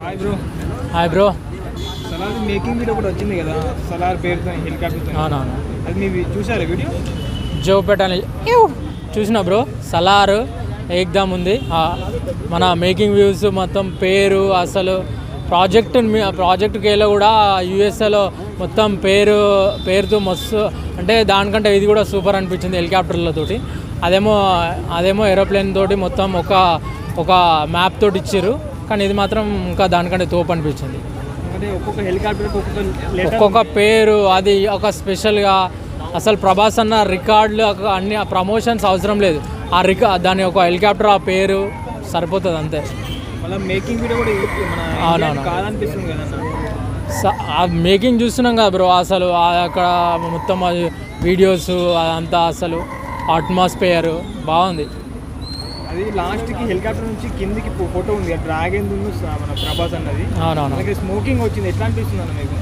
Hi bro. Hi bro. Salaar making video ఒకటి వచ్చింది కదా, సలార్ పేరుతో హెలికాప్టర్తో. అవునవును, అది మీరు చూసారా వీడియో? జోపేట చూసిన బ్రో. సలార్ ఏకదమ్ ఉంది. మన మేకింగ్ వ్యూస్ మొత్తం పేరు అసలు ప్రాజెక్ట్కి వెళ్ళి కూడా యూఎస్ఏలో మొత్తం పేరుతో మస్తు, అంటే దానికంటే ఇది కూడా సూపర్ అనిపించింది హెలికాప్టర్లతోటి. అదేమో ఏరోప్లేన్ తోటి మొత్తం ఒక మ్యాప్ తోటి ఇచ్చారు, కానీ ఇది మాత్రం ఇంకా దానికంటే తోపు అనిపించింది. ఒక్కొక్క హెలికాప్టర్ ఒక్కొక్క పేరు, అది ఒక స్పెషల్గా. అసలు ప్రభాస్ అన్న రికార్డులు అన్ని ప్రమోషన్స్ అవసరం లేదు, దాని ఒక హెలికాప్టర్ ఆ పేరు సరిపోతుంది అంతే. మళ్ళీ మేకింగ్ వీడియో కూడా అవునవును కాదనిపిస్తుంది కదా. మేకింగ్ చూస్తున్నాం కదా బ్రో, అసలు అక్కడ మొత్తం వీడియోస్ అదంతా అసలు అట్మాస్ఫియర్ బాగుంది. అది లాస్ట్కి హెలికాప్టర్ నుంచి కిందికి ఫోటో ఉంది, డ్రాగన్ మన ప్రభాస్ అన్నది. అవునవును, స్మోకింగ్ వచ్చింది, ఎట్లా అనిపిస్తుంది అన్న మీకు?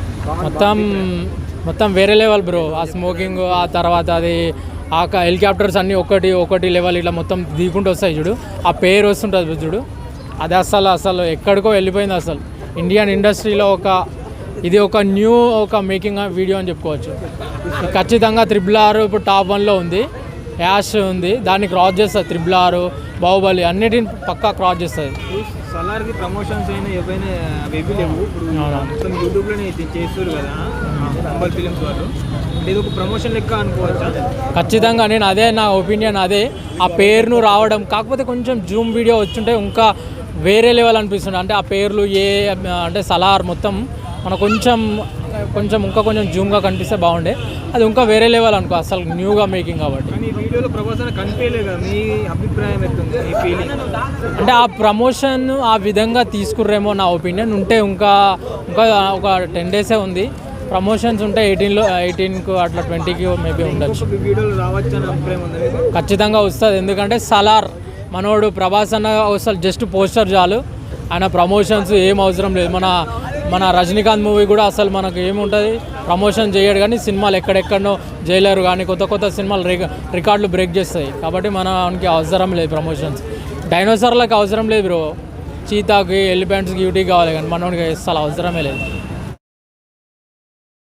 మొత్తం వేరే లెవెల్ బ్రో ఆ స్మోకింగ్. ఆ తర్వాత అది ఆ హెలికాప్టర్స్ అన్నీ ఒకటి లెవెల్ ఇట్లా మొత్తం దిగుకుంటూ వస్తాయి చూడు, ఆ పేరు వస్తుంటుంది చూడు, అది అసలు ఎక్కడికో వెళ్ళిపోయింది. అసలు ఇండియన్ ఇండస్ట్రీలో ఇది ఒక న్యూ మేకింగ్ వీడియో అని చెప్పుకోవచ్చు. ఖచ్చితంగా RRR ఇప్పుడు టాప్ 1లో ఉంది. యాష్ ఉంది, దాన్ని క్రాస్ చేస్తుంది. RRR, బాహుబలి అన్నిటిని పక్కా క్రాస్ చేస్తుంది. సలార్కి ప్రమోషన్స్ అయినా ఏవైనా అవి లేవు. మొత్తం యూట్యూబ్లోనే చేస్తారు కదా అంబర్ ఫిలిమ్స్ వాళ్ళు. ఇది ఒక ప్రమోషన్ లెక్క అనుకోవచ్చా? ఖచ్చితంగా, నేను అదే నా ఒపీనియన్ అదే. ఆ పేరును రావడం, కాకపోతే కొంచెం జూమ్ వీడియో వచ్చుంటే ఇంకా వేరే లెవెల్ అనిపిస్తుంది. అంటే ఆ పేర్లు అంటే సలార్ మొత్తం మన కొంచెం ఇంకా కొంచెం జూమ్గా కనిపిస్తే బాగుండే. అది ఇంకా వేరే లెవెల్ అనుకో, అసలు న్యూగా మేకింగ్ కాబట్టి. వీడియోలో ప్రభాస్ కనిపించలేదు కదా, మీ అభిప్రాయం ఎట్లుంది, మీ ఫీలింగ్? అంటే ఆ ప్రమోషన్ ఆ విధంగా తీసుకుర్రేమో నా ఒపీనియన్. ఉంటే ఇంకా ఒక 10 డేసే ఉంది. ప్రమోషన్స్ ఉంటే 18కు అట్లా 20కి మేబీ ఉండొచ్చు. వీడియోలో రావచ్చు అని అభిప్రాయం ఉంది? ఖచ్చితంగా వస్తుంది, ఎందుకంటే సలార్ మనోడు ప్రభాస్ అన్న అసలు జస్ట్ పోస్టర్ చాలు, ఆయన ప్రమోషన్స్ ఏం అవసరం లేదు. మన రజనీకాంత్ మూవీ కూడా అసలు మనకు ఏముంటుంది, ప్రమోషన్ చేయడు, కానీ సినిమాలు ఎక్కడెక్కడనో జైలర్ కానీ కొత్త సినిమాలు రికార్డులు బ్రేక్ చేస్తాయి. కాబట్టి మనకి అవసరం లేదు ప్రమోషన్స్. డైనోసార్లకు అవసరం లేదు బ్రో, చీతాకి ఎలిఫెంట్స్కి యూటీ కావాలి, కానీ మనోడికి అసలు అవసరమే లేదు.